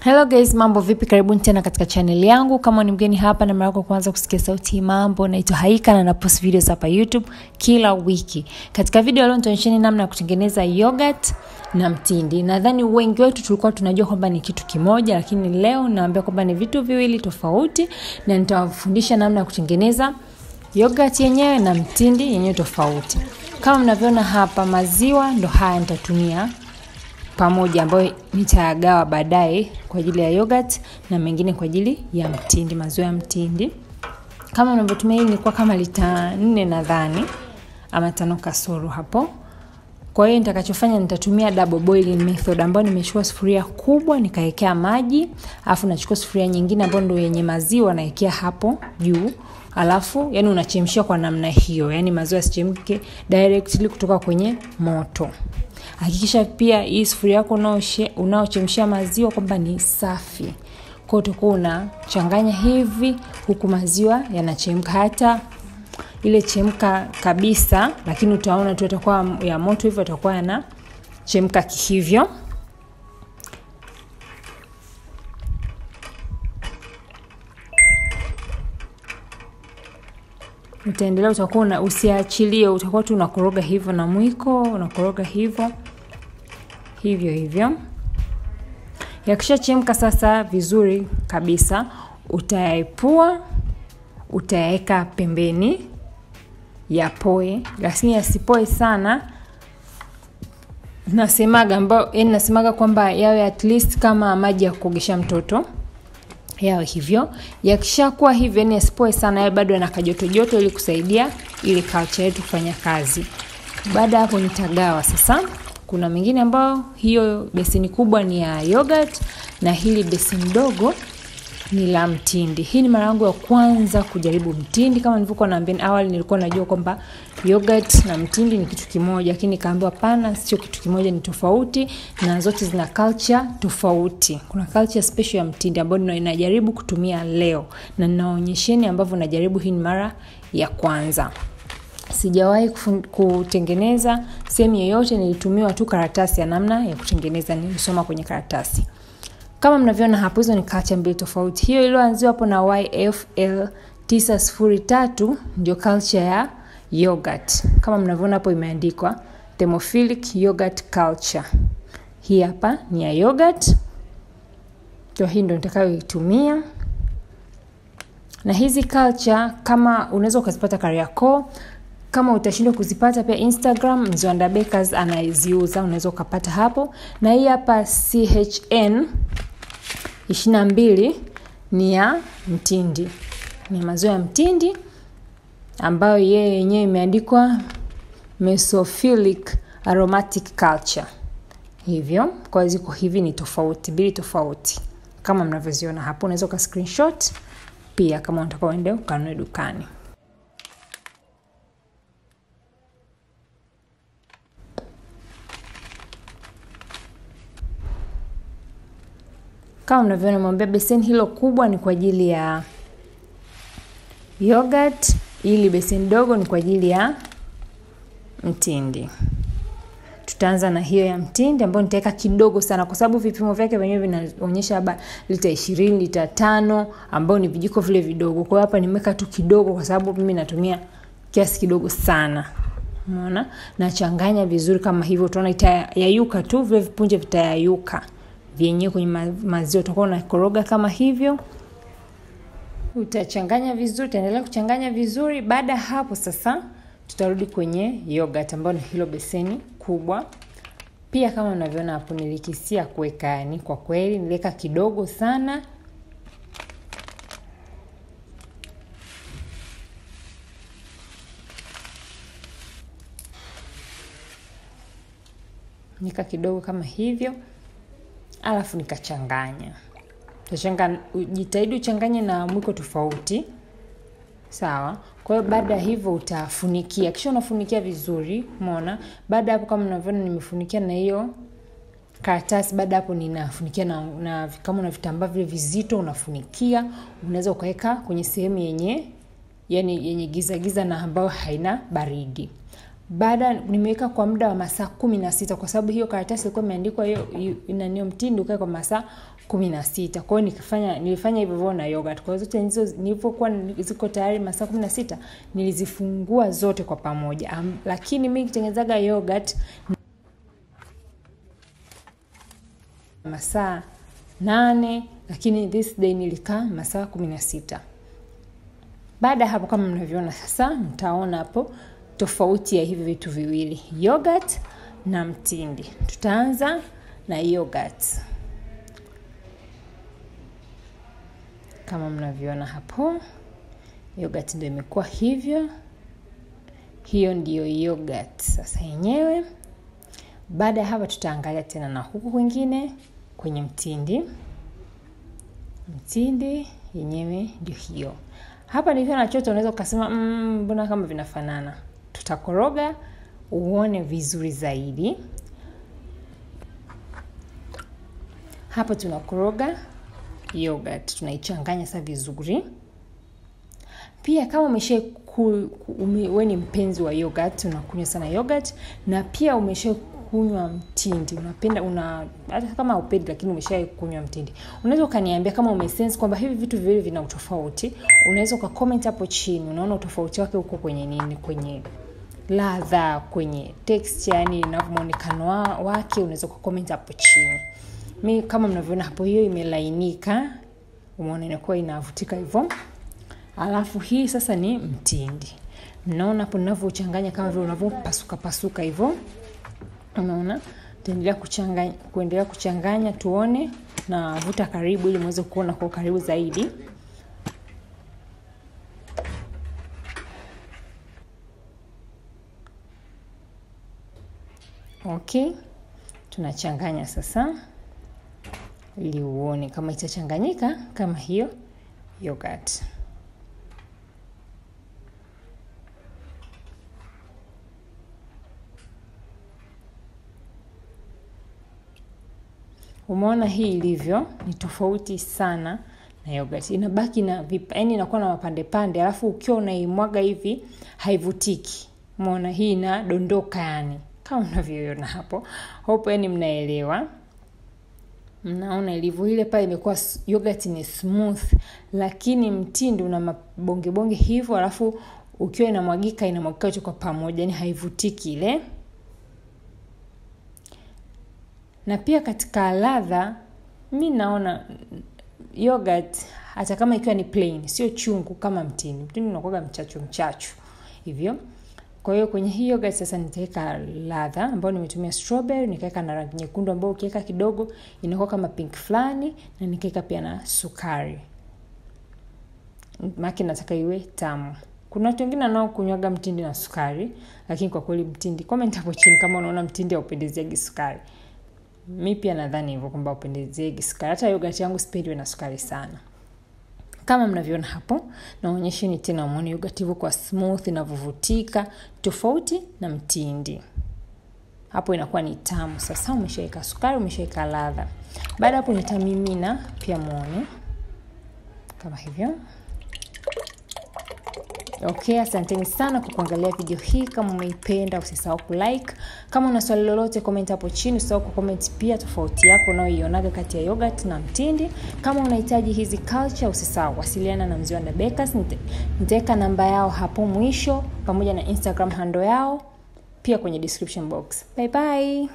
Hello guys, mambo vipi? Karibuni tena katika channel yangu. Kama ni mgeni hapa na mara yako kwanza kusikia sauti mambo, naitwa Ika na napost videos hapa YouTube kila wiki. Katika video leo nitaonyesheni namna ya kutengeneza yogurt na mtindi. Nadhani wengi wetu tulikuwa tunajua kwamba ni kitu kimoja, lakini leo naambia kwamba ni vitu viwili tofauti na nitawafundisha namna ya kutengeneza yogurt yenyewe na mtindi yenyewe tofauti. Kama mnavyoona hapa, maziwa ndo haya nitatumia pamoja, ambayo nitayagawa baadaye kwa ajili ya yogurt na mengine kwa ajili ya mtindi, maziwa ya mtindi. Kama mnavyotumia, hii ni kwa kama lita 4 nadhani ama 5 kasoro hapo. Kwa hiyo nitakachofanya, nitatumia double boiling method, ambayo nimechukua sufuria kubwa nikaekea maji, alafu nachukua sufuria nyingine ambayo ndio yenye maziwa naekea hapo juu. Alafu yani unachemshia kwa namna hiyo, yani maziwa yasichemke directly kutoka kwenye moto. Hakikisha pia hii sufuria yako unaochemshia maziwa kwamba ni safi. Kwa hiyo utakuwa unachanganya hivi huku maziwa yanachemka, hata ile chemka kabisa, lakini utaona tu yatakuwa ya moto hivyo, yatakuwa yanachemka kihivyo. Utaendelea, utakuwa usiachilie, utakuwa tu unakoroga hivyo na mwiko, unakoroga hivyo hivyo. Yakishachemka sasa vizuri kabisa, utayaepua, utaweka pembeni yapoe, lakini yasipoe sana. Nasemaga kwamba yawe at least kama maji ya kuogesha mtoto, yawe hivyo. Yakishakuwa hivyo, yani yasipoe sana, yawe bado yana kajoto ili kusaidia ile culture yetu kufanya kazi. Baada hapo nitagawa sasa. Kuna mengine ambao hiyo beseni kubwa ni ya yogurt na hili beseni dogo ni la mtindi. Hii ni mara yangu ya kwanza kujaribu mtindi. Kama nilivyokuwa naambia awali, nilikuwa najua kwamba yogurt na mtindi ni kitu kimoja, lakini nikaambiwa hapana, sio kitu kimoja, ni tofauti na zote zina culture tofauti. Kuna culture special ya mtindi ambayo ninajaribu kutumia leo na ninaonyesheni ambavyo najaribu. Hii ni mara ya kwanza. Sijawahi kutengeneza sehemu yoyote, nilitumiwa tu karatasi ya namna ya kutengeneza, nilisoma kwenye karatasi. Kama mnavyoona hapo, hizo ni culture mbili tofauti. Hiyo iliyoanziwa hapo na YFL 903 ndio culture ya yogurt. Kama mnavyoona hapo imeandikwa Thermophilic Yogurt Culture. Hii hapa ni ya yogurt. Kwa hii ndio nitakayoitumia. Na hizi culture kama unaweza ukazipata Kariakoo, kama utashindwa kuzipata pia Instagram, Mzwanda Bakers anaziuza, unaweza ukapata hapo. Na hii hapa CHN 22 ni ya mtindi, ni maziwa ya mtindi ambayo yeye yenyewe imeandikwa Mesophilic Aromatic Culture. Hivyo kwa ziko hivi ni tofauti, mbili tofauti kama mnavyoziona hapo. Unaweza ka screenshot pia kama unataka uende ukanunue dukani. Kama mnavyoona, mwambia beseni hilo kubwa ni kwa ajili ya yogurt, ili beseni dogo ni kwa ajili ya mtindi. Tutaanza na hiyo ya mtindi ambayo nitaweka kidogo sana, kwa sababu vipimo vyake wenyewe vinaonyesha hapa lita 20, lita 5, ambao ni vijiko vile vidogo. Kwa hapa nimeweka tu kidogo kwa sababu mimi natumia kiasi kidogo sana. Unaona? Nachanganya vizuri kama hivyo, utaona itayayuka tu, vile vipunje vitayayuka vyenyewe kwenye maziwa. Utakuwa unakoroga kama hivyo. Utachanganya vizuri, utaendelea kuchanganya vizuri. Baada hapo sasa tutarudi kwenye yogurt ambayo ni hilo beseni kubwa. Pia kama unavyoona hapo, nilikisia kuweka, yani kwa kweli niliweka kidogo sana. Nika kidogo kama hivyo. Alafu nikachanganya. Jitahidi uchanganye na mwiko tofauti. Sawa? Kwa hiyo baada hivyo utafunikia. Kisha unafunikia vizuri, umeona? Baada hapo kama unavyoona nimefunikia na hiyo karatasi. Baada hapo ninafunikia na kama una vitambaa vile vizito unafunikia. Unaweza ukaweka kwenye sehemu yenye giza na ambayo haina baridi. Baada nimeweka kwa muda wa masaa 16 kwa sababu hiyo karatasi ilikuwa imeandikwa hiyo inanio mtindi ukae kwa masaa 16. Kwa hiyo nilifanya hivyo na yogurt. Kwa hiyo zote hizo nilipokuwa ziko tayari masaa 16 nilizifungua zote kwa pamoja. Lakini mimi nikitengenezaga yogurt masaa 8, lakini this day nilikaa masaa 16. Baada hapo kama mnavyoona sasa, mtaona hapo tofauti ya hivi vitu viwili, yogurt na mtindi. Tutaanza na yogurt. Kama mnavyoona hapo, yogurt ndio imekuwa hivyo. Hiyo ndio yogurt sasa yenyewe. Baada ya hapa tutaangalia tena na huku kwingine kwenye mtindi. Mtindi yenyewe ndio hiyo. Hapa nikiwa na choto unaweza ukasema mbona kama vinafanana. Tutakoroga uone vizuri zaidi. Hapa tunakoroga yogurt, tunaichanganya sasa vizuri. Pia kama wewe ni mpenzi wa yogurt, unakunywa sana yogurt, na pia umeshakunywa mtindi, hata kama upendi lakini umeshakunywa mtindi, unaweza ukaniambia kama umesense kwamba hivi vitu viwili vina utofauti. Unaweza ukacomment hapo chini, unaona utofauti wake uko kwenye nini, kwenye ladha, kwenye texture, yani inavyoonekana wake. Unaweza ukacomment hapo chini. Mimi kama mnavyoona hapo, hiyo imelainika, umeona inakuwa inavutika hivyo. Alafu hii sasa ni mtindi. Mnaona hapo ninavyochanganya kama vile unavyopasuka hivyo. Unaona? Kuendelea kuchanganya tuone, na vuta karibu ili muweze kuona kwa karibu zaidi. Okay. Tunachanganya sasa ili uone kama itachanganyika kama hiyo yogurt. Umeona hii ilivyo ni tofauti sana na yogurt. Inabaki na yani inakuwa na mapande pande, alafu ukiwa unaimwaga hivi haivutiki. Umeona hii inadondoka yani. Kama unavyoona hapo. Hope yani mnaelewa. Mnaona ilivyo, ile pale imekuwa yogurt ni smooth, lakini mtindi una mabonge hivyo, alafu ukiwa inamwagika kwa pamoja, yani haivutiki ile. Na pia katika ladha, mimi naona yogurt hata kama ikiwa ni plain, sio chungu kama mtindi. Mtindi unakuwa mchachu hivyo. Kwa hiyo kwenye hii yogurt sasa nitaweka ladha ambayo nimetumia strawberry, nikaweka na rangi nyekundu ambayo ukiweka kidogo inakuwa kama pink flani, na nikaweka pia na sukari. Maki nataka iwe tamu. Kuna watu wengine wanao kunywaga mtindi na sukari, lakini kwa kweli mtindi, comment hapo chini kama unaona mtindi haupendezegi sukari. Mimi pia nadhani hivyo kwamba haupendezegi sukari. Hata yogurt yangu sipendi na sukari sana. Kama mnavyoona hapo, naonyesheni tena muone yogurt hivyo kwa smooth inavyovutika, tofauti na mtindi. Hapo inakuwa ni tamu. Sasa umeshaweka sukari, umeshaweka ladha. Baada hapo nitamimina pia muone kama hivyo. Okay, asanteni sana kwa kuangalia video hii. Kama umeipenda usisahau kulike. Kama una swali lolote comment hapo chini, usisahau kucomment pia tofauti yako unayoionaga kati ya yogurt na mtindi. Kama unahitaji hizi culture usisahau wasiliana na Mziwanda Bakers. Nitaweka namba yao hapo mwisho pamoja na Instagram handle yao pia kwenye description box. Bye bye.